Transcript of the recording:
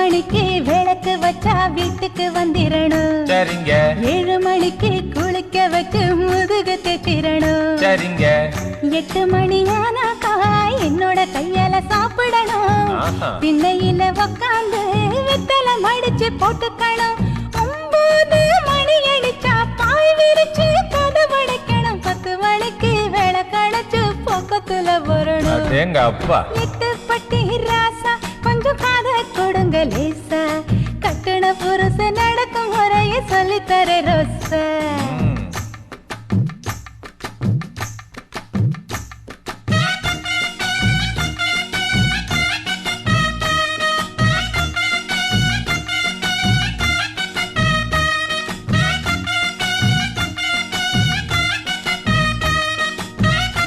மணிக்கு விளக்கு வச்சா வீட்டுக்கு வந்திரணும். சரிங்க. 7 மணிக்கு குளிக்க வச்சு முதுகு தேத்திரணும். சரிங்க. 8 மணி ஆனாக்கா என்னோட கையால சாப்பிடணும். திண்ணையில உக்காந்து வெத்தலை மடிச்சு போட்டுக்கணும். 9 மணி அடிச்சா பாய் விரிச்சு கதவடைக்கணும். 10 மணிக்கு விளக்கடைச்சு பக்கத்துல வரணும். எங்க அப்பா 8 பட்டி ராசா கொஞ்சம் காத கொடுங்க லேசா. கட்டுன புருஷ நடக்கும் முறையை சொல்லித்தர ரோசா.